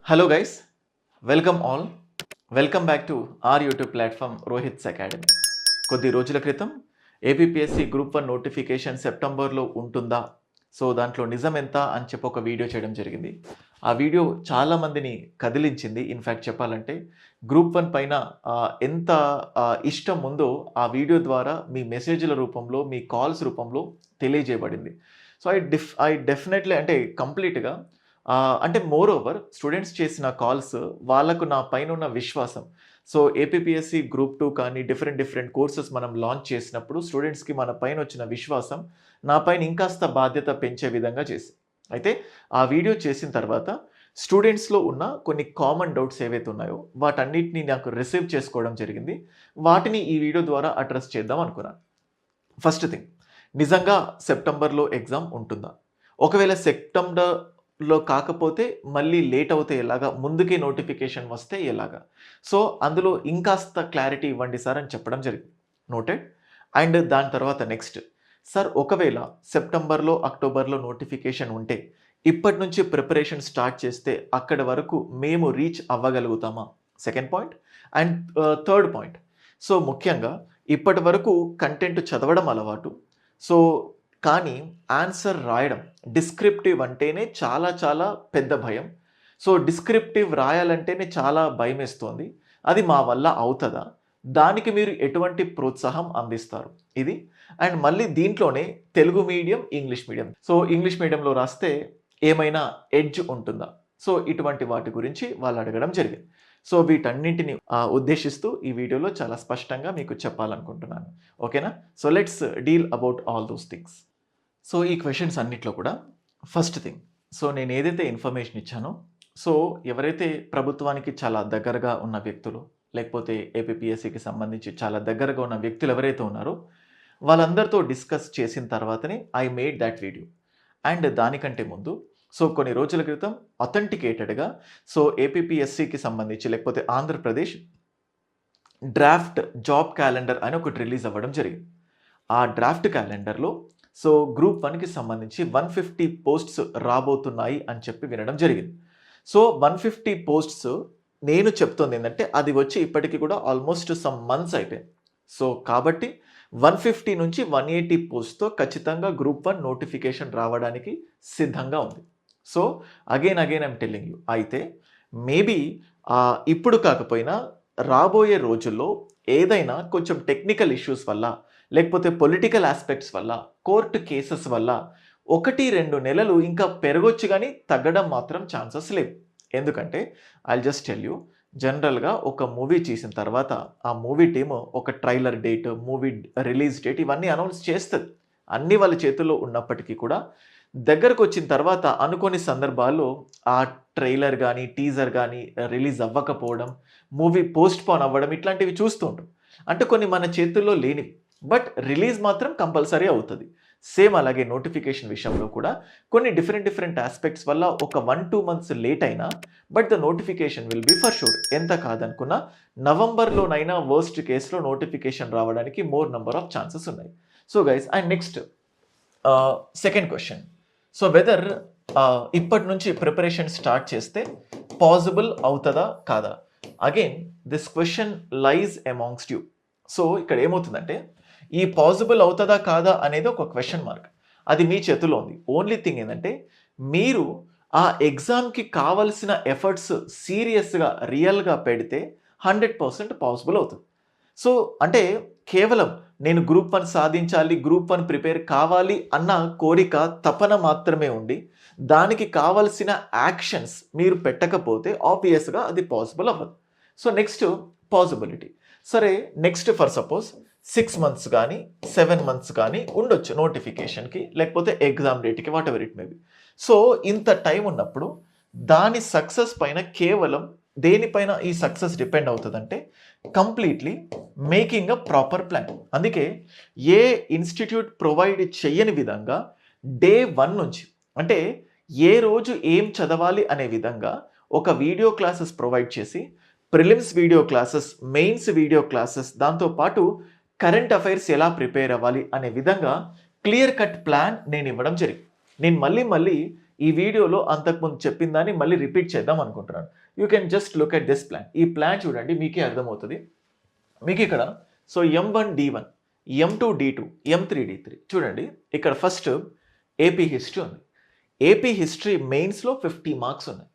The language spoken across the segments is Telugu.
Hello guys, welcome all. Welcome back to our YouTube platform Rohit's Academy. కొద్ది రోజుల క్రితం ఏపీపీఎస్సీ గ్రూప్ 1 నోటిఫికేషన్ సెప్టెంబర్లో ఉంటుందా, సో దాంట్లో నిజం ఎంత అని చెప్పి ఒక వీడియో చేయడం జరిగింది. ఆ వీడియో చాలా మందిని కదిలించింది. ఇన్ఫ్యాక్ట్ చెప్పాలంటే గ్రూప్ 1 పైన ఎంత ఇష్టం ఉందో ఆ వీడియో ద్వారా మీ మెసేజ్ల రూపంలో, మీ కాల్స్ రూపంలో తెలియజేయబడింది. సో ఐ డెఫినెట్లీ అంటే కంప్లీట్గా అంటే మోర్ ఓవర్ స్టూడెంట్స్ చేసిన కాల్స్ వాళ్ళకు నా పైన ఉన్న విశ్వాసం. సో ఏపీపీఎస్సీ గ్రూప్ 2 కానీ డిఫరెంట్ కోర్సెస్ మనం లాంచ్ చేసినప్పుడు స్టూడెంట్స్‌కి మన పైన వచ్చిన విశ్వాసం నా పైన ఇంకాస్త బాధ్యత పెంచే విధంగా చేసింది. అయితే ఆ వీడియో చేసిన తర్వాత స్టూడెంట్స్‌లో ఉన్న కొన్ని కామన్ డౌట్స్ ఏవైతే ఉన్నాయో వాటన్నిటిని నాకు రిసీవ్ చేసుకోవడం జరిగింది. వాటిని ఈ వీడియో ద్వారా అడ్రెస్ చేద్దాం అనుకున్నాను. ఫస్ట్ థింగ్, నిజంగా సెప్టెంబర్‌లో ఎగ్జామ్ ఉంటుందా? ఒకవేళ సెప్టెంబర్‌లో కాకపోతే మళ్ళీ లేట్ అవుతే ఎలాగా? ముందుకే నోటిఫికేషన్ వస్తే ఎలాగా? సో, అందులో ఇంకాస్త క్లారిటీ ఇవ్వండి సార్ అని చెప్పడం జరిగింది. నోటెడ్. అండ్ దాని తర్వాత నెక్స్ట్, సార్ ఒకవేళ సెప్టెంబర్‌లో, అక్టోబర్‌లో నోటిఫికేషన్ ఉంటే ఇప్పటి నుంచి ప్రిపరేషన్ స్టార్ట్ చేస్తే అక్కడి వరకు మేము రీచ్ అవ్వగలుగుతామా? Second point. And third point, so ముఖ్యంగా ఇప్పటి వరకు కంటెంట్ చదవడం అలవాటు. సో కానీ ఆన్సర్ రాయడం, డిస్క్రిప్టివ్ అంటేనే చాలా పెద్ద భయం. సో డిస్క్రిప్టివ్ రాయాలంటేనే చాలా భయమేస్తోంది. అది మా వల్ల అవుతదా? దానికి మీరు ఎటువంటి ప్రోత్సాహం అందిస్తారు? ఇది. అండ్ మళ్ళీ దీంట్లోనే Telugu medium, English medium. So English మీడియంలో రాస్తే ఏమైనా ఎడ్జ్ ఉంటుందా? సో ఇటువంటి వాటి గురించి వాళ్ళు అడగడం జరిగింది. సో వీటన్నింటిని ఉద్దేశిస్తూ ఈ వీడియోలో చాలా స్పష్టంగా మీకు చెప్పాలనుకుంటున్నాను. ఓకేనా? So let's deal about all those things. So ఈ క్వెషన్స్ అన్నిట్లో కూడా ఫస్ట్ థింగ్, సో నేను ఏదైతే ఇన్ఫర్మేషన్ ఇచ్చానో, సో ఎవరైతే ప్రభుత్వానికి చాలా దగ్గరగా ఉన్న వ్యక్తులు, లేకపోతే ఏపీపీఎస్సీకి సంబంధించి చాలా దగ్గరగా ఉన్న వ్యక్తులు ఎవరైతే ఉన్నారో వాళ్ళందరితో డిస్కస్ చేసిన తర్వాతనే I made that video. And దానికంటే ముందు, సో కొన్ని రోజుల క్రితం అథెంటికేటెడ్గా సో ఏపీపీఎస్సీకి సంబంధించి లేకపోతే ఆంధ్రప్రదేశ్ డ్రాఫ్ట్ జాబ్ క్యాలెండర్ అని ఒకటి రిలీజ్ అవ్వడం జరిగింది. ఆ డ్రాఫ్ట్ క్యాలెండర్లో సో గ్రూప్ 1కి సంబంధించి 150 పోస్ట్స్ రాబోతున్నాయి అని చెప్పి వినడం జరిగింది. సో 150 పోస్ట్స్ నేను చెప్తోంది ఏంటంటే అది వచ్చి ఇప్పటికీ కూడా ఆల్మోస్ట్ సమ్ మంత్స్ అయిపోయింది. సో కాబట్టి 150 నుంచి 180 పోస్ట్తో ఖచ్చితంగా గ్రూప్ 1 నోటిఫికేషన్ రావడానికి సిద్ధంగా ఉంది. So again I'm telling you. అయితే మేబీ ఇప్పుడు కాకపోయినా రాబోయే రోజుల్లో ఏదైనా కొంచెం టెక్నికల్ ఇష్యూస్ వల్ల, లేకపోతే పొలిటికల్ ఆస్పెక్ట్స్ వల్ల, కోర్టు కేసెస్ వల్ల 1-2 నెలలు ఇంకా పెరగొచ్చు కానీ తగ్గడం మాత్రం ఛాన్సెస్ లేవు. ఎందుకంటే ఐల్ జస్ట్ టెల్ యూ, జనరల్గా ఒక మూవీ చేసిన తర్వాత ఆ మూవీ టీమ్ ఒక trailer date, movie release date ఇవన్నీ అనౌన్స్ చేస్తుంది. అన్నీ వాళ్ళ చేతుల్లో ఉన్నప్పటికీ కూడా దగ్గరకు వచ్చిన తర్వాత అనుకోని సందర్భాల్లో ఆ ట్రైలర్ కానీ, టీజర్ కానీ రిలీజ్ అవ్వకపోవడం, మూవీ పోస్ట్ పోన్ అవ్వడం ఇట్లాంటివి చూస్తూ ఉంటాం. అంటే కొన్ని మన చేతుల్లో లేనివి, బట్ రిలీజ్ మాత్రం కంపల్సరీ అవుతుంది. సేమ్ అలాగే నోటిఫికేషన్ విషయంలో కూడా కొన్ని డిఫరెంట్ ఆస్పెక్ట్స్ వల్ల ఒక 1-2 మంత్స్ లేట్ అయినా but the notification will be for sure. ఎంత కాదనుకున్నా నవంబర్లోనైనా వర్స్ట్ కేసులో నోటిఫికేషన్ రావడానికి మోర్ నెంబర్ ఆఫ్ ఛాన్సెస్ ఉన్నాయి. So guys, and next second question, so whether ఇప్పటి నుంచి ప్రిపరేషన్ స్టార్ట్ చేస్తే పాసిబుల్ అవుతుందా కాదా? Again this question lies amongst you. So ఇక్కడ ఏమవుతుందంటే ఈ పాసిబుల్ అవుతుందా కాదా అనేది ఒక క్వశ్చన్ మార్క్. అది మీ చేతిలో ఉంది. ఓన్లీ థింగ్ ఏంటంటే మీరు ఆ ఎగ్జామ్కి కావలసిన ఎఫర్ట్స్ సీరియస్గా రియల్గా పెడితే 100% పాసిబుల్ అవుతుంది. సో అంటే కేవలం నేను గ్రూప్ 1 సాధించాలి, గ్రూప్ 1 ప్రిపేర్ కావాలి అన్న కోరిక, తపన మాత్రమే ఉండి దానికి కావలసిన యాక్షన్స్ మీరు పెట్టకపోతే ఆబ్వియస్గా అది పాసిబుల్ అవ్వదు. సో నెక్స్ట్ పాసిబిలిటీ, సరే నెక్స్ట్ ఫర్ సపోజ్ 6 మంత్స్ కానీ 7 మంత్స్ కానీ ఉండొచ్చు నోటిఫికేషన్కి, లేకపోతే ఎగ్జామ్ డేట్కి, what ever it may be. So ఇంత టైం ఉన్నప్పుడు దాని సక్సెస్ పైన కేవలం దేనిపైన ఈ సక్సెస్ డిపెండ్ అవుతుందంటే completely making a proper plan. అందుకే ఏ ఇన్స్టిట్యూట్ ప్రొవైడ్ చేయని విధంగా డే 1 నుంచి, అంటే ఏ రోజు ఏం చదవాలి అనే విధంగా ఒక వీడియో క్లాసెస్ ప్రొవైడ్ చేసి, prelims video classes, mains video classes, దాంతోపాటు కరెంట్ అఫైర్స్ ఎలా ప్రిపేర్ అవ్వాలి అనే విధంగా క్లియర్ కట్ ప్లాన్ నేను ఇవ్వడం జరిగింది. నేను మళ్ళీ ఈ వీడియోలో అంతకుముందు చెప్పిన దాన్ని మళ్ళీ రిపీట్ చేద్దాం అనుకుంటున్నాను. You can just look at this plan. ఈ ప్లాన్ చూడండి, మీకే అర్థమవుతుంది. మీకు ఇక్కడ so M1 D1, M2 D2, M3 D3 చూడండి. ఇక్కడ ఫస్ట్ ఏపీ హిస్టరీ ఉంది. ఏపీ హిస్టరీ మెయిన్స్లో 50 మార్క్స్ ఉన్నాయి.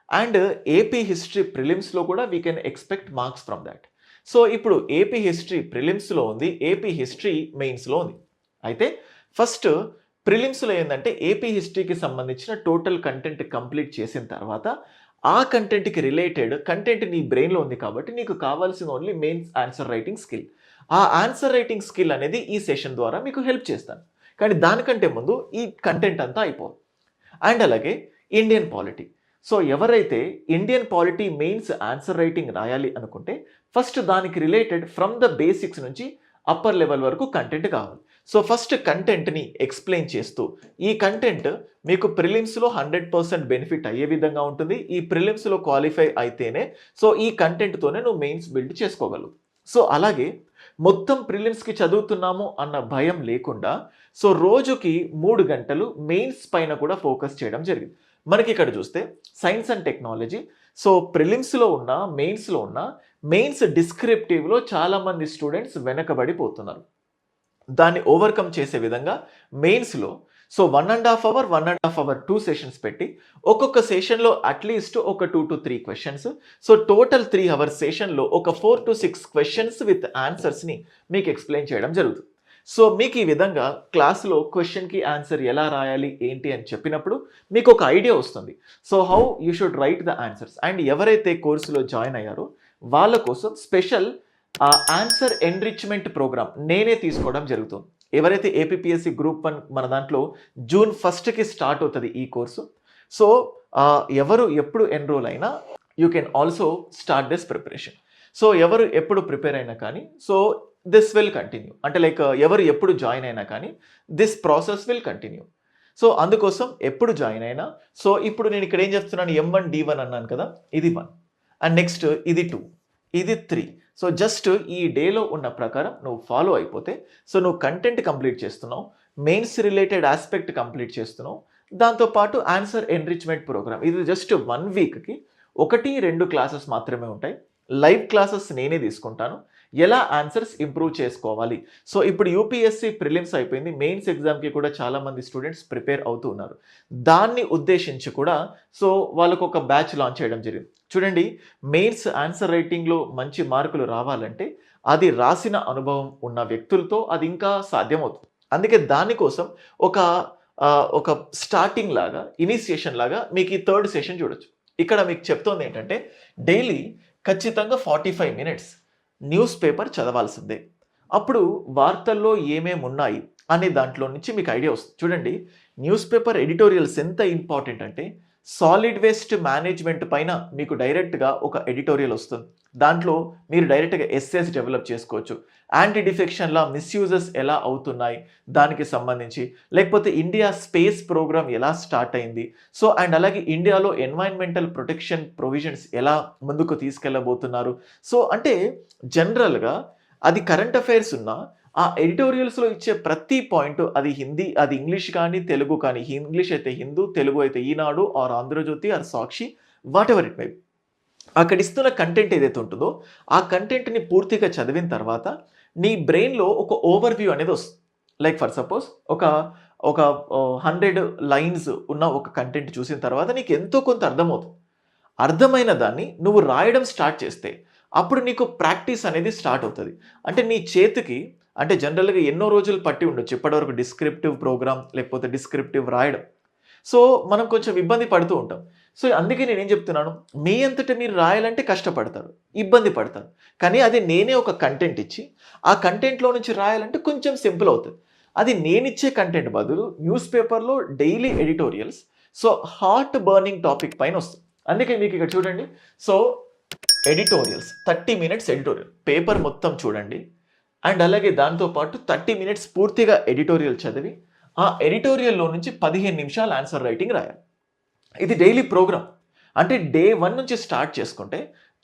అండ్ ఏపీ హిస్టరీ ప్రిలిమ్స్లో కూడా we can expect marks from that. So ఇప్పుడు ఏపీ హిస్టరీ ప్రిలిమ్స్లో ఉంది, ఏపీ హిస్టరీ మెయిన్స్లో ఉంది. అయితే ఫస్ట్ ప్రిలిమ్స్లో ఏంటంటే ఏపీ హిస్టరీకి సంబంధించిన టోటల్ కంటెంట్ కంప్లీట్ చేసిన తర్వాత ఆ కంటెంట్కి రిలేటెడ్ కంటెంట్ నీ బ్రెయిన్లో ఉంది కాబట్టి నీకు కావాల్సిన only mains answer writing skill. ఆ ఆన్సర్ రైటింగ్ స్కిల్ అనేది ఈ సెషన్ ద్వారా మీకు హెల్ప్ చేస్తాను. కానీ దానికంటే ముందు ఈ కంటెంట్ అంతా అయిపోదు. అండ్ అలాగే ఇండియన్ పాలిటీ. సో ఎవరైతే Indian polity mains answer writing రాయాలి అనుకుంటే ఫస్ట్ దానికి రిలేటెడ్ ఫ్రమ్ ద బేసిక్స్ నుంచి అప్పర్ లెవెల్ వరకు కంటెంట్ కావాలి. సో ఫస్ట్ కంటెంట్ని ఎక్స్ప్లెయిన్ చేస్తూ ఈ కంటెంట్ మీకు ప్రిలిమ్స్లో 100% బెనిఫిట్ అయ్యే విధంగా ఉంటుంది. ఈ ప్రిలిమ్స్లో క్వాలిఫై అయితేనే సో ఈ కంటెంట్తోనే నువ్వు మెయిన్స్ బిల్డ్ చేసుకోగలవు. సో అలాగే మొత్తం ప్రిలిమ్స్కి చదువుతున్నాము అన్న భయం లేకుండా సో రోజుకి 3 గంటలు మెయిన్స్ పైన కూడా ఫోకస్ చేయడం జరిగింది. మనకి ఇక్కడ చూస్తే సైన్స్ అండ్ టెక్నాలజీ సో ప్రిలిమ్స్లో ఉన్న మెయిన్స్లో ఉన్న మెయిన్స్ డిస్క్రిప్టివ్లో చాలామంది స్టూడెంట్స్ వెనకబడిపోతున్నారు. దాన్ని ఓవర్కమ్ చేసే విధంగా మెయిన్స్లో సో 1.5 hour 1.5 hour 2 సెషన్స్ పెట్టి ఒక్కొక్క సెషన్లో అట్లీస్ట్ ఒక 2 to 3 questions. So total 3 hours సెషన్లో ఒక 4 to 6 క్వశ్చన్స్ విత్ ఆన్సర్స్ని మీకు ఎక్స్ప్లెయిన్ చేయడం జరుగుతుంది. సో మీకు ఈ విధంగా క్లాస్లో క్వశ్చన్కి ఆన్సర్ ఎలా రాయాలి ఏంటి అని చెప్పినప్పుడు మీకు ఒక ఐడియా వస్తుంది. So how you should write the answers. And ఎవరైతే కోర్సులో జాయిన్ అయ్యారో వాళ్ళ కోసం స్పెషల్ ఆన్సర్ ఎన్రిచ్మెంట్ ప్రోగ్రామ్ నేనే తీసుకోవడం జరుగుతుంది. ఎవరైతే ఏపీపీఎస్సీ గ్రూప్ 1 మన దాంట్లో June 1st స్టార్ట్ అవుతుంది ఈ కోర్సు. సో ఎవరు ఎప్పుడు ఎన్రోల్ అయినా you can also start this preparation. So ఎవరు ఎప్పుడు ప్రిపేర్ అయినా కానీ సో దిస్ విల్ కంటిన్యూ. అంటే లైక్ ఎవరు ఎప్పుడు జాయిన్ అయినా కానీ this process will continue. So అందుకోసం ఎప్పుడు జాయిన్ అయినా సో ఇప్పుడు నేను ఇక్కడ ఏం చెప్తున్నాను, M1 D1 అన్నాను కదా, ఇది 1 అండ్ నెక్స్ట్ ఇది 2 ఇది 3. సో జస్ట్ ఈ డేలో ఉన్న ప్రకారం నువ్వు ఫాలో అయిపోతే సో నువ్వు కంటెంట్ కంప్లీట్ చేస్తున్నావు, మెయిన్స్ రిలేటెడ్ ఆస్పెక్ట్ కంప్లీట్ చేస్తున్నావు, దాంతోపాటు ఆన్సర్ ఎన్రిచ్మెంట్ ప్రోగ్రామ్. ఇది జస్ట్ 1 వీక్కి 1-2 క్లాసెస్ మాత్రమే ఉంటాయి. లైవ్ క్లాసెస్ నేనే తీసుకుంటాను. ఎలా ఆన్సర్స్ ఇంప్రూవ్ చేసుకోవాలి. సో ఇప్పుడు యూపీఎస్సీ ప్రిలిమ్స్ అయిపోయింది, మెయిన్స్ ఎగ్జామ్కి కూడా చాలామంది స్టూడెంట్స్ ప్రిపేర్ అవుతూ ఉన్నారు. దాన్ని ఉద్దేశించి కూడా సో వాళ్ళకు ఒక బ్యాచ్ లాంచ్ చేయడం జరిగింది. చూడండి, మెయిన్స్ ఆన్సర్ రైటింగ్లో మంచి మార్కులు రావాలంటే అది రాసిన అనుభవం ఉన్న వ్యక్తులతో అది ఇంకా సాధ్యమవుతుంది. అందుకే దానికోసం ఒక స్టార్టింగ్ లాగా ఇనిషియేషన్ లాగా మీకు ఈ 3rd సెషన్ చూడొచ్చు. ఇక్కడ మీకు చెప్తోంది ఏంటంటే డైలీ ఖచ్చితంగా 45 minutes న్యూస్ పేపర్ చదవాల్సిందే. అప్పుడు వార్తల్లో ఏమేమి ఉన్నాయి అనే దాంట్లో నుంచి మీకు ఐడియా వస్తుంది. చూడండి, న్యూస్ పేపర్ ఎడిటోరియల్స్ ఎంత ఇంపార్టెంట్ అంటే సాలిడ్ వేస్ట్ మేనేజ్మెంట్ పైన మీకు డైరెక్ట్గా ఒక ఎడిటోరియల్ వస్తుంది. దాంట్లో మీరు డైరెక్ట్గా ఎస్సేస్ డెవలప్ చేసుకోవచ్చు. యాంటీ డిఫెక్షన్లా మిస్యూజెస్ ఎలా అవుతున్నాయి దానికి సంబంధించి, లేకపోతే ఇండియా స్పేస్ ప్రోగ్రామ్ ఎలా స్టార్ట్ అయింది, సో అండ్ అలాగే ఇండియాలో ఎన్వైరన్మెంటల్ ప్రొటెక్షన్ ప్రొవిజన్స్ ఎలా ముందుకు తీసుకెళ్ళబోతున్నారు. సో అంటే జనరల్గా అది కరెంట్ అఫైర్స్ ఉన్నా ఆ ఎడిటోరియల్స్లో ఇచ్చే ప్రతి పాయింట్, అది హిందీ, అది ఇంగ్లీష్ కానీ తెలుగు కానీ, ఇంగ్లీష్ అయితే హిందూ, తెలుగు అయితే Eenadu or Andhra Jyothi or Sakshi, whatever it may, అక్కడ ఇస్తున్న కంటెంట్ ఏదైతే ఉంటుందో ఆ కంటెంట్ని పూర్తిగా చదివిన తర్వాత నీ బ్రెయిన్లో ఒక ఓవర్ వ్యూ అనేది వస్తుంది. లైక్ ఫర్ సపోజ్ ఒక 100 lines ఉన్న ఒక కంటెంట్ చూసిన తర్వాత నీకు ఎంతో కొంత అర్థమవుతుంది. అర్థమైన దాన్ని నువ్వు రాయడం స్టార్ట్ చేస్తే అప్పుడు నీకు ప్రాక్టీస్ అనేది స్టార్ట్ అవుతుంది. అంటే నీ చేతికి అంటే జనరల్గా ఎన్నో రోజులు పట్టి ఉండొచ్చు ఇప్పటివరకు డిస్క్రిప్టివ్ ప్రోగ్రామ్ లేకపోతే డిస్క్రిప్టివ్ రాయడం. సో మనం కొంచెం ఇబ్బంది పడుతూ ఉంటాం. సో అందుకే నేనేం చెప్తున్నాను, మీ అంతటా మీరు రాయాలంటే కష్టపడతారు, ఇబ్బంది పడతారు. కానీ అది నేనే ఒక కంటెంట్ ఇచ్చి ఆ కంటెంట్లో నుంచి రాయాలంటే కొంచెం సింపుల్ అవుతుంది. అది నేనిచ్చే కంటెంట్ బదులు న్యూస్ పేపర్లో daily editorials so hot burning topic పైన వస్తుంది. అందుకే మీకు ఇక్కడ చూడండి, so editorials 30 minutes editorial paper మొత్తం చూడండి. అండ్ అలాగే దాంతోపాటు 30 minutes పూర్తిగా ఎడిటోరియల్ చదివి ఆ ఎడిటోరియల్లో నుంచి 15 నిమిషాలు ఆన్సర్ రైటింగ్ రాయాలి. ఇది డైలీ ప్రోగ్రామ్. అంటే Day 1 నుంచి స్టార్ట్ చేసుకుంటే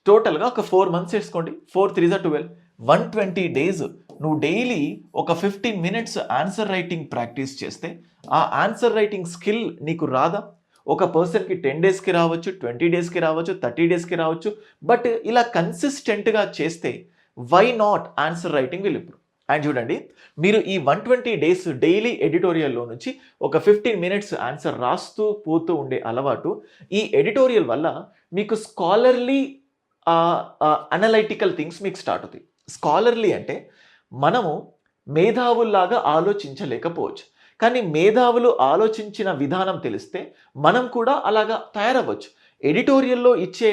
టోటల్గా ఒక 4 months వేసుకోండి, 4 3 12, 120 days నువ్వు డైలీ ఒక 15 మినిట్స్ ఆన్సర్ రైటింగ్ ప్రాక్టీస్ చేస్తే ఆ ఆన్సర్ రైటింగ్ స్కిల్ నీకు రాదా? ఒక పర్సన్కి 10 డేస్కి రావచ్చు, 20 డేస్కి రావచ్చు, 30 డేస్కి రావచ్చు. బట్ ఇలా కన్సిస్టెంట్గా చేస్తే why not answer writing will improve. And చూడండి, మీరు ఈ 120 డేస్ డైలీ ఎడిటోరియల్లో నుంచి ఒక 15 మినిట్స్ ఆన్సర్ రాస్తూ పోతూ ఉండే అలవాటు, ఈ ఎడిటోరియల్ వల్ల మీకు స్కాలర్లీ అనలైటికల్ థింగ్స్ మీకు స్టార్ట్ అవుతాయి. స్కాలర్లీ అంటే మనము మేధావుల్లాగా ఆలోచించలేకపోవచ్చు, కానీ మేధావులు ఆలోచించిన విధానం తెలిస్తే మనం కూడా అలాగా తయారవ్వచ్చు. ఎడిటోరియల్లో ఇచ్చే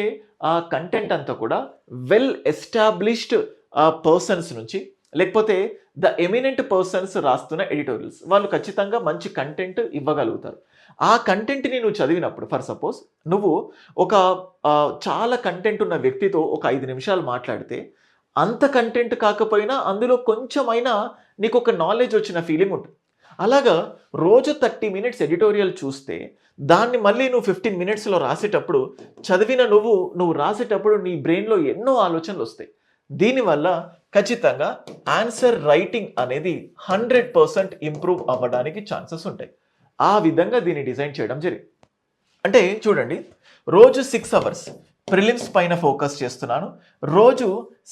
కంటెంట్ అంతా కూడా వెల్ ఎస్టాబ్లిష్డ్ పర్సన్స్ నుంచి, లేకపోతే ద ఎమినెంట్ పర్సన్స్ రాస్తున్న ఎడిటోరియల్స్, వాళ్ళు ఖచ్చితంగా మంచి కంటెంట్ ఇవ్వగలుగుతారు. ఆ కంటెంట్ని నువ్వు చదివినప్పుడు, ఫర్ సపోజ్ నువ్వు ఒక చాలా కంటెంట్ ఉన్న వ్యక్తితో ఒక 5 నిమిషాలు మాట్లాడితే, అంత కంటెంట్ కాకపోయినా అందులో కొంచెమైనా నీకు ఒక నాలెడ్జ్ వచ్చిన ఫీలింగ్ ఉంటుంది. అలాగా రోజు 30 మినిట్స్ ఎడిటోరియల్ చూస్తే దాన్ని మళ్ళీ నువ్వు 15 మినిట్స్లో రాసేటప్పుడు, చదివిన నువ్వు రాసేటప్పుడు నీ బ్రెయిన్లో ఎన్నో ఆలోచనలు వస్తాయి. దీనివల్ల ఖచ్చితంగా ఆన్సర్ రైటింగ్ అనేది 100% ఇంప్రూవ్ అవ్వడానికి ఛాన్సెస్ ఉంటాయి. ఆ విధంగా దీన్ని డిజైన్ చేయడం జరిగింది. అంటే చూడండి, రోజు 6 అవర్స్ ప్రిలిమ్స్ పైన ఫోకస్ చేస్తున్నాను, రోజు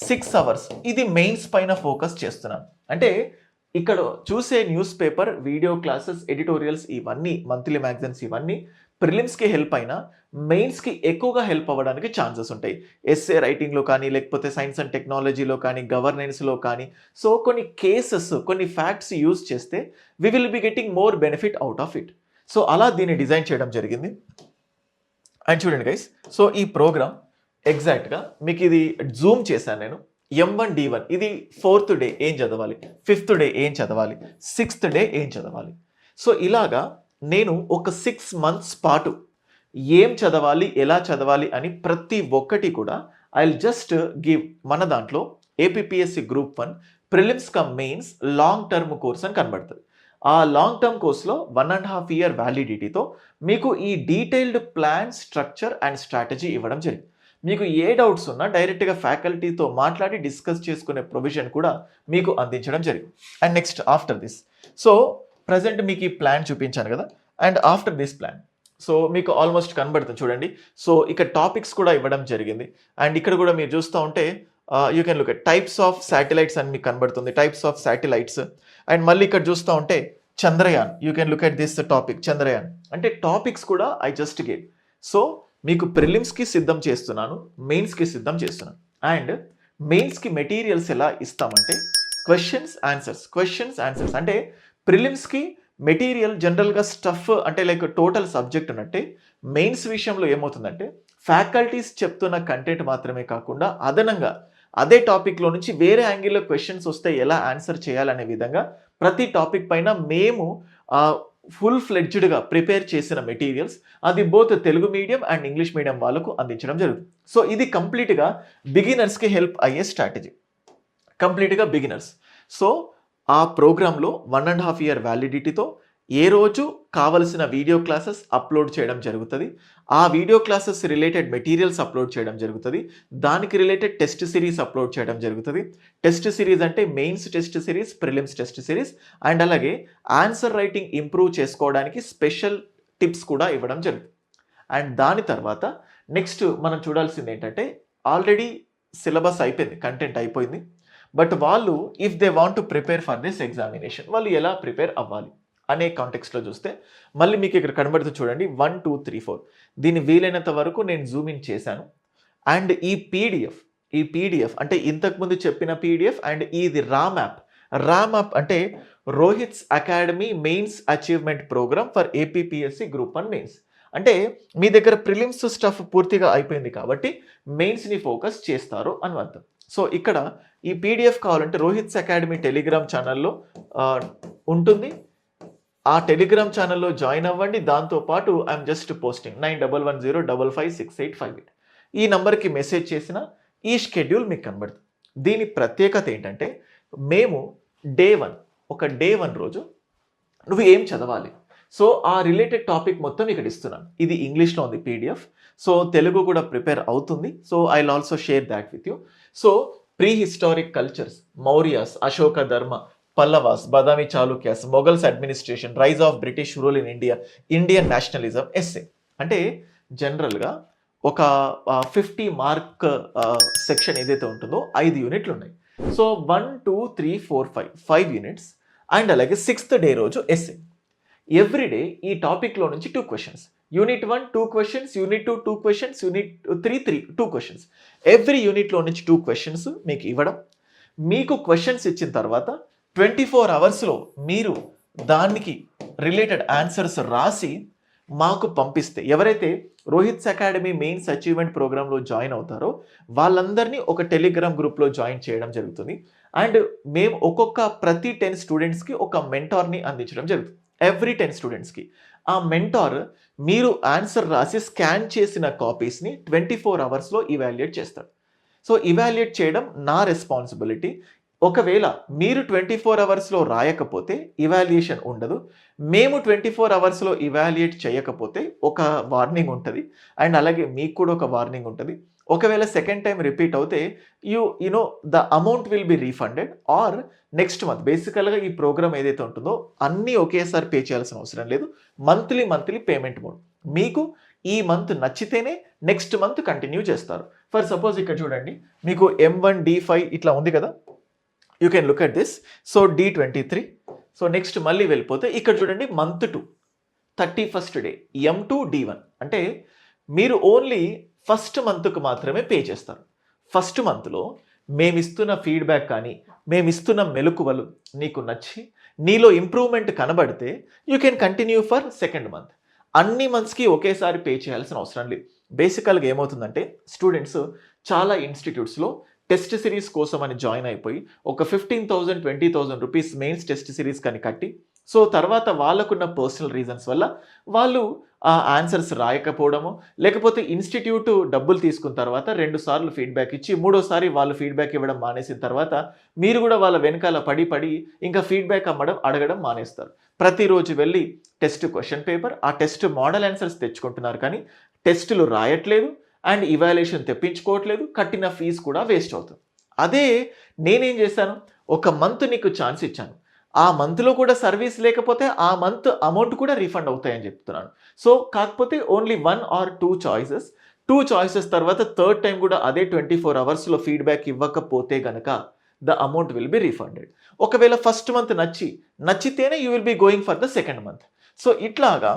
6 అవర్స్ ఇది మెయిన్స్ పైన ఫోకస్ చేస్తున్నాను. అంటే ఇక్కడ చూసే news paper, video classes, editorials ఇవన్నీ, మంత్లీ మ్యాగజైన్స్ ఇవన్నీ ప్రిలిమ్స్కి హెల్ప్ అయినా మెయిన్స్కి ఎక్కువగా హెల్ప్ అవ్వడానికి ఛాన్సెస్ ఉంటాయి. ఎస్ఏ రైటింగ్లో కానీ, లేకపోతే సైన్స్ అండ్ టెక్నాలజీలో కానీ, గవర్నెన్స్లో కానీ. సో కొన్ని కేసెస్, కొన్ని ఫ్యాక్ట్స్ యూజ్ చేస్తే we will be getting more benefit out of it. So అలా దీన్ని డిజైన్ చేయడం జరిగింది. అండ్ చూడండి గైస్, సో ఈ ప్రోగ్రామ్ ఎగ్జాక్ట్గా మీకు ఇది జూమ్ చేశాను నేను. M1D1 ఇది 4th డే ఏం చదవాలి, 5th డే ఏం చదవాలి, 6th డే ఏం చదవాలి. సో ఇలాగా నేను ఒక 6 months పాటు ఏం చదవాలి, ఎలా చదవాలి అని ప్రతి ఒక్కటి కూడా ఐ విల్ జస్ట్ గివ్. మన దాంట్లో APPSC group 1 prelims come mains long term course అని కనబడుతుంది. ఆ లాంగ్ టర్మ్ కోర్స్లో 1.5 year వ్యాలిడిటీతో మీకు ఈ detailed plan, structure and strategy ఇవ్వడం జరిగింది. మీకు ఏ డౌట్స్ ఉన్నా డైరెక్ట్గా ఫ్యాకల్టీతో మాట్లాడి డిస్కస్ చేసుకునే ప్రొవిజన్ కూడా మీకు అందించడం జరిగింది. And next after this, so present మీకు ఈ ప్లాన్ చూపించాను కదా, and after this plan so మీకు ఆల్మోస్ట్ కనబడుతుంది చూడండి. సో ఇక్కడ టాపిక్స్ కూడా ఇవ్వడం జరిగింది. అండ్ ఇక్కడ కూడా మీరు చూస్తూ ఉంటే you can look at types of satellites అని మీకు కనబడుతుంది, టైప్స్ ఆఫ్ శాటిలైట్స్. అండ్ మళ్ళీ ఇక్కడ చూస్తూ ఉంటే Chandrayaan, you can look at this topic Chandrayaan. అంటే టాపిక్స్ కూడా ఐ జస్ట్ గేవ్. సో మీకు ప్రిలిమ్స్కి సిద్ధం చేస్తున్నాను, మెయిన్స్కి సిద్ధం చేస్తున్నాను. అండ్ మెయిన్స్కి మెటీరియల్స్ ఎలా ఇస్తామంటే క్వశ్చన్స్ ఆన్సర్స్. అంటే ప్రిలిమ్స్కి మెటీరియల్ జనరల్గా స్టఫ్ అంటే లైక్ టోటల్ సబ్జెక్ట్ అన్నట్టే. మెయిన్స్ విషయంలో ఏమవుతుందంటే ఫ్యాకల్టీస్ చెప్తున్న కంటెంట్ మాత్రమే కాకుండా అదనంగా అదే టాపిక్లో నుంచి వేరే యాంగిల్లో క్వశ్చన్స్ వస్తే ఎలా ఆన్సర్ చేయాలనే విధంగా ప్రతి టాపిక్ పైన మేము ఫుల్ ఫ్లెడ్జ్డ్గా ప్రిపేర్ చేసిన మెటీరియల్స్, అది both Telugu medium and English medium వాళ్ళకు అందించడం జరుగుతుంది. సో ఇది కంప్లీట్గా బిగినర్స్కి హెల్ప్ అయ్యే స్ట్రాటజీ, కంప్లీట్గా బిగినర్స్. సో ఆ ప్రోగ్రాంలో 1.5 year వ్యాలిడిటీతో ఏ రోజు కావలసిన వీడియో క్లాసెస్ అప్లోడ్ చేయడం జరుగుతుంది. ఆ video classes related materials upload చేయడం జరుగుతుంది. దానికి రిలేటెడ్ టెస్ట్ సిరీస్ అప్లోడ్ చేయడం జరుగుతుంది. టెస్ట్ సిరీస్ అంటే mains test series, prelims test series, and అలాగే ఆన్సర్ రైటింగ్ ఇంప్రూవ్ చేసుకోవడానికి స్పెషల్ టిప్స్ కూడా ఇవ్వడం జరుగుతుంది. అండ్ దాని తర్వాత నెక్స్ట్ మనం చూడాల్సింది ఏంటంటే ఆల్రెడీ సిలబస్ అయిపోయింది, కంటెంట్ అయిపోయింది. బట్ వాళ్ళు if they want to prepare for this examination, వాళ్ళు ఎలా ప్రిపేర్ అవ్వాలి అనే కాంటెక్స్లో చూస్తే మళ్ళీ మీకు ఇక్కడ కనబడుతూ చూడండి 1, 2, 3, 4. దీన్ని వీలైనంత వరకు నేను జూమ్ ఇన్ చేశాను. అండ్ ఈ పీడిఎఫ్ అంటే ఇంతకుముందు చెప్పిన పీడిఎఫ్ అండ్ ఇది రామ్ యాప్ అంటే Rohit's academy mains achievement programme for APPSC group 1 mains. అంటే మీ దగ్గర ప్రిలిమ్స్ స్టఫ్ పూర్తిగా అయిపోయింది కాబట్టి మెయిన్స్ని ఫోకస్ చేస్తారు అని అర్థం. సో ఇక్కడ ఈ పీడిఎఫ్ కావాలంటే రోహిత్స్ అకాడమీ టెలిగ్రామ్ ఛానల్లో ఉంటుంది. ఆ టెలిగ్రామ్ ఛానల్లో జాయిన్ అవ్వండి. దాంతోపాటు ఐఎమ్ జస్ట్ పోస్టింగ్ 9110556858. ఈ నంబర్కి మెసేజ్ చేసిన ఈ షెడ్యూల్ మీకు కనబడుతుంది. దీని ప్రత్యేకత ఏంటంటే మేము డే 1 రోజు నువ్వు ఏం చదవాలి, సో ఆ రిలేటెడ్ టాపిక్ మొత్తం ఇక్కడ ఇస్తున్నాను. ఇది ఇంగ్లీష్లో ఉంది పీడిఎఫ్, సో తెలుగు కూడా ప్రిపేర్ అవుతుంది. So I will also share that with you. So prehistoric cultures, Mauryas, Ashoka Dharma, Pallavas, Badami Chalukyas, Mughals administration, rise of British rule in India, Indian nationalism, essay. అంటే జనరల్గా ఒక 50 మార్క్ సెక్షన్ ఏదైతే ఉంటుందో 5 యూనిట్లు ఉన్నాయి. So 1, 2, 3, 4, 5 units. అండ్ అలాగే 6th డే రోజు ఎస్సే. ఎవ్రీడే ఈ టాపిక్లో నుంచి 2 questions. Unit 1 2 questions, unit 2 2 questions, unit 3 2 questions. Every యూనిట్లో నుంచి 2 క్వశ్చన్స్ మీకు ఇవ్వడం. మీకు క్వశ్చన్స్ ఇచ్చిన తర్వాత 24 అవర్స్లో మీరు దానికి రిలేటెడ్ ఆన్సర్స్ రాసి మాకు పంపిస్తే, ఎవరైతే రోహిత్స్ అకాడమీ మెయిన్స్ అచీవ్మెంట్ ప్రోగ్రాంలో జాయిన్ అవుతారో వాళ్ళందరినీ ఒక టెలిగ్రామ్ గ్రూప్లో జాయిన్ చేయడం జరుగుతుంది. అండ్ మేము ప్రతి 10 స్టూడెంట్స్కి ఒక మెంటార్ని అందించడం జరుగుతుంది. ఎవ్రీ 10 స్టూడెంట్స్కి ఆ మెంటార్ మీరు ఆన్సర్ రాసి స్కాన్ చేసిన కాపీస్ని 24 అవర్స్లో ఇవాల్యుయేట్ చేస్తాడు. సో ఇవాల్యుయేట్ చేయడం నా రెస్పాన్సిబిలిటీ. ఒకవేళ మీరు 24 అవర్స్లో రాయకపోతే ఇవాల్యుయేషన్ ఉండదు. మేము 24 అవర్స్లో ఇవాల్యుయేట్ చేయకపోతే ఒక వార్నింగ్ ఉంటుంది. అండ్ అలాగే మీకు కూడా ఒక వార్నింగ్ ఉంటుంది. ఒకవేళ సెకండ్ టైం రిపీట్ అవుతే you know the amount will be refunded or next month. బేసికల్గా ఈ ప్రోగ్రామ్ ఏదైతే ఉంటుందో అన్నీ ఒకేసారి పే చేయాల్సిన అవసరం లేదు. Monthly payment mode. మీకు ఈ మంత్ నచ్చితేనే నెక్స్ట్ మంత్ కంటిన్యూ చేస్తారు. ఫర్ సపోజ్ ఇక్కడ చూడండి, మీకు M1 D5 ఇట్లా ఉంది కదా, you can look at this. So D23. So next మళ్ళీ వెళ్ళిపోతే ఇక్కడ చూడండి month 2 31st day M2 D1. అంటే మీరు ఓన్లీ ఫస్ట్ మంత్కు మాత్రమే పే చేస్తారు. ఫస్ట్ మంత్లో మేమిస్తున్న ఫీడ్బ్యాక్ కానీ మేమిస్తున్న మెలకువలు నీకు నచ్చి నీలో ఇంప్రూవ్మెంట్ కనబడితే you can continue for second month. అన్ని మంత్స్కి ఒకేసారి పే చేయాల్సిన అవసరం లేదు. బేసికల్గా ఏమవుతుందంటే స్టూడెంట్స్ చాలా ఇన్స్టిట్యూట్స్లో టెస్ట్ సిరీస్ కోసం అని జాయిన్ అయిపోయి ఒక 15,000 20,000 రూపీస్ మెయిన్స్ టెస్ట్ సిరీస్ కానీ కట్టి, సో తర్వాత వాళ్ళకున్న పర్సనల్ రీజన్స్ వల్ల వాళ్ళు ఆ ఆన్సర్స్ రాయకపోవడము, లేకపోతే ఇన్స్టిట్యూట్ డబ్బులు తీసుకున్న తర్వాత 2 సార్లు ఫీడ్బ్యాక్ ఇచ్చి 3వసారి వాళ్ళు ఫీడ్బ్యాక్ ఇవ్వడం మానేసిన తర్వాత మీరు కూడా వాళ్ళ వెనకాల పడి ఇంకా ఫీడ్బ్యాక్ అడగడం మానేస్తారు. ప్రతిరోజు వెళ్ళి టెస్ట్ క్వశ్చన్ పేపర్, ఆ టెస్ట్ మోడల్ ఆన్సర్స్ తెచ్చుకుంటున్నారు కానీ టెస్టులు రాయట్లేదు అండ్ ఇవాల్యుయేషన్ తెప్పించుకోవట్లేదు. కట్టిన ఫీజు కూడా వేస్ట్ అవుతుంది. అదే నేనేం చేశాను, ఒక మంత్ నీకు ఛాన్స్ ఇచ్చాను. ఆ మంత్లో కూడా సర్వీస్ లేకపోతే ఆ మంత్ అమౌంట్ కూడా రీఫండ్ అవుతాయని చెప్తున్నాను. సో కాకపోతే ఓన్లీ 1 or 2 చాయిసెస్. 2 చాయిసెస్ తర్వాత థర్డ్ టైం కూడా అదే 24 అవర్స్లో ఫీడ్బ్యాక్ ఇవ్వకపోతే కనుక the amount will be refunded. ఒకవేళ ఫస్ట్ మంత్ నచ్చితేనే you will be going for the second month. So ఇట్లాగా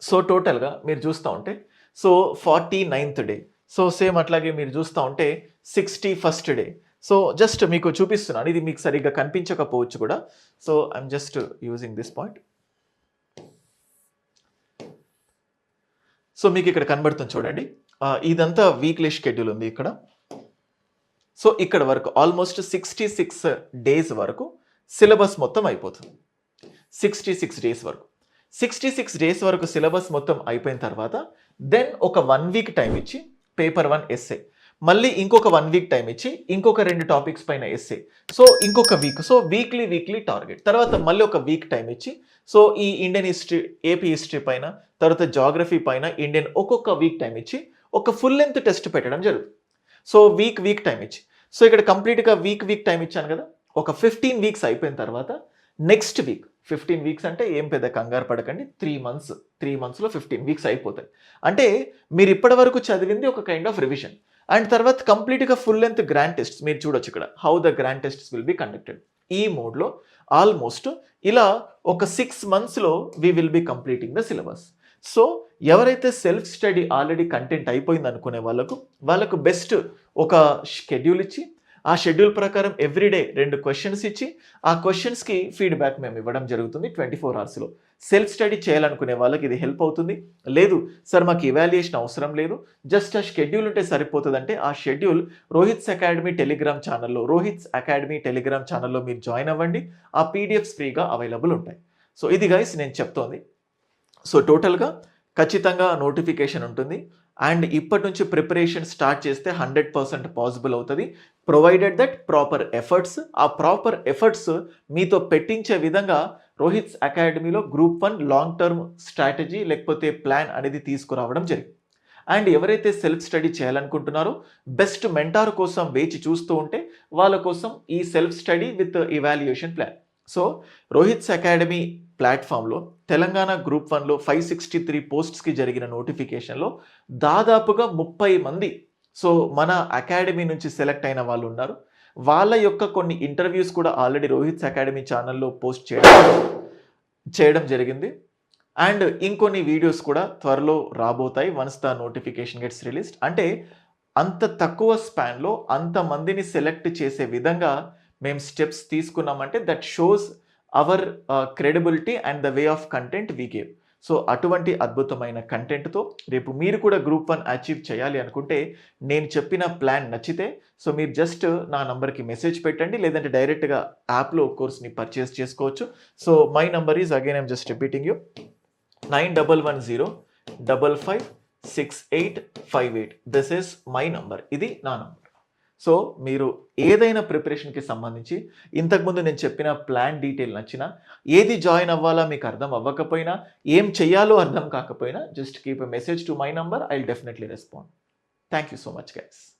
సో టోటల్గా మీరు చూస్తూ ఉంటే so 49th day. So same అట్లాగే మీరు చూస్తూ ఉంటే 61st డే. సో జస్ట్ మీకు చూపిస్తున్నాను, ఇది మీకు సరిగ్గా కనిపించకపోవచ్చు కూడా. So I'm just using this point. So మీకు ఇక్కడ కనబడుతుంది చూడండి, ఇదంతా వీక్లీ షెడ్యూల్ ఉంది ఇక్కడ. సో ఇక్కడ వరకు ఆల్మోస్ట్ 66 డేస్ వరకు సిలబస్ మొత్తం అయిపోతుంది. 66 డేస్ వరకు 66 డేస్ వరకు సిలబస్ మొత్తం అయిపోయిన తర్వాత దెన్ ఒక 1 వీక్ టైం ఇచ్చి పేపర్ 1 ఎస్సే, మళ్ళీ ఇంకొక 1 వీక్ టైం ఇచ్చి ఇంకొక 2 టాపిక్స్ పైన ఎస్సే, సో ఇంకొక వీక్. So weekly target. తర్వాత మళ్ళీ ఒక వీక్ టైం ఇచ్చి సో ఈ ఇండియన్ హిస్టరీ, ఏపీ హిస్టరీ పైన, తర్వాత జాగ్రఫీ పైన ఇండియన్ ఒక్కొక్క వీక్ టైం ఇచ్చి ఒక ఫుల్ లెంత్ టెస్ట్ పెట్టడం జరుగుతుంది. సో వీక్ టైం ఇచ్చి, సో ఇక్కడ కంప్లీట్గా వీక్ టైం ఇచ్చాను కదా. ఒక 15 వీక్స్ అయిపోయిన తర్వాత నెక్స్ట్ వీక్ 15 వీక్స్ అంటే ఏం పెద్ద కంగారు పడకండి, 3 మంత్స్లో 15 వీక్స్ అయిపోతాయి. అంటే మీరు ఇప్పటి వరకు చదివింది ఒక కైండ్ ఆఫ్ రివిజన్. అండ్ తర్వాత కంప్లీట్గా ఫుల్ లెంత్ గ్రాండ్ టెస్ట్స్ మీరు చూడొచ్చు ఇక్కడ, how the grand tests will be conducted. ఈ మోడ్లో ఆల్మోస్ట్ ఇలా ఒక 6 మంత్స్లో we will be completing the syllabus. So ఎవరైతే సెల్ఫ్ స్టడీ ఆల్రెడీ కంటెంట్ అయిపోయింది అనుకునే వాళ్ళకు బెస్ట్ ఒక షెడ్యూల్ ఇచ్చి, ఆ షెడ్యూల్ ప్రకారం ఎవ్రీడే 2 క్వశ్చన్స్ ఇచ్చి ఆ క్వశ్చన్స్కి ఫీడ్బ్యాక్ మేము ఇవ్వడం జరుగుతుంది 24 అవర్స్లో. సెల్ఫ్ స్టడీ చేయాలనుకునే వాళ్ళకి ఇది హెల్ప్ అవుతుంది. లేదు సార్ మాకు ఇవాల్యుయేషన్ అవసరం లేదు, జస్ట్ ఆ షెడ్యూల్ ఉంటే సరిపోతుందంటే ఆ షెడ్యూల్ రోహిత్స్ అకాడమీ టెలిగ్రామ్ ఛానల్లో మీరు జాయిన్ అవ్వండి. ఆ పీడిఎఫ్స్ ఫ్రీగా అవైలబుల్ ఉంటాయి. సో ఇది గైస్ నేను చెప్తోంది. సో టోటల్గా ఖచ్చితంగా నోటిఫికేషన్ ఉంటుంది. అండ్ ఇప్పటి నుంచి ప్రిపరేషన్ స్టార్ట్ చేస్తే 100% పాసిబుల్ అవుతుంది, ప్రొవైడెడ్ దట్ ప్రాపర్ ఎఫర్ట్స్. ఆ ప్రాపర్ ఎఫర్ట్స్ మీతో పెట్టించే విధంగా రోహిత్స్ అకాడమీలో గ్రూప్ 1 లాంగ్ టర్మ్ స్ట్రాటజీ లేకపోతే ప్లాన్ అనేది తీసుకురావడం జరిగింది. అండ్ ఎవరైతే సెల్ఫ్ స్టడీ చేయాలనుకుంటున్నారో బెస్ట్ మెంటార్ కోసం వేచి చూస్తూ ఉంటే వాళ్ళ కోసం ఈ self study with evaluation plan. So Rohit's academy ప్లాట్ఫామ్లో తెలంగాణ గ్రూప్ 1లో 563 పోస్ట్స్కి జరిగిన నోటిఫికేషన్లో దాదాపుగా 30 మంది సో మన అకాడమీ నుంచి సెలెక్ట్ అయిన వాళ్ళు ఉన్నారు. వాళ్ళ యొక్క కొన్ని ఇంటర్వ్యూస్ కూడా ఆల్రెడీ రోహిత్స్ అకాడమీ ఛానల్లో పోస్ట్ చేయడం జరిగింది. అండ్ ఇంకొన్ని వీడియోస్ కూడా త్వరలో రాబోతాయి once the notification gets released. అంటే అంత తక్కువ స్పాన్లో అంతమందిని సెలెక్ట్ చేసే విధంగా మేము స్టెప్స్ తీసుకున్నామంటే that shows our credibility and the way of content we gave. So అటువంటి అద్భుతమైన కంటెంట్తో రేపు మీరు కూడా గ్రూప్ 1 అచీవ్ చేయాలి అనుకుంటే నేను చెప్పిన ప్లాన్ నచ్చితే సో మీరు జస్ట్ నా నంబర్కి మెసేజ్ పెట్టండి, లేదంటే డైరెక్ట్గా యాప్లో కోర్స్ని పర్చేస్ చేసుకోవచ్చు. So my number is again I'm just repeating you 9110556858. This is my number, ఇది నా నంబర్. సో మీరు ఏదైనా ప్రిపరేషన్కి సంబంధించి ఇంతకుముందు నేను చెప్పిన ప్లాన్ డీటెయిల్ నచ్చినా, ఏది జాయిన్ అవ్వాలా మీకు అర్థం అవ్వకపోయినా, ఏం చెయ్యాలో అర్థం కాకపోయినా just keep a message to my number, I will definitely respond. Thank you so much guys.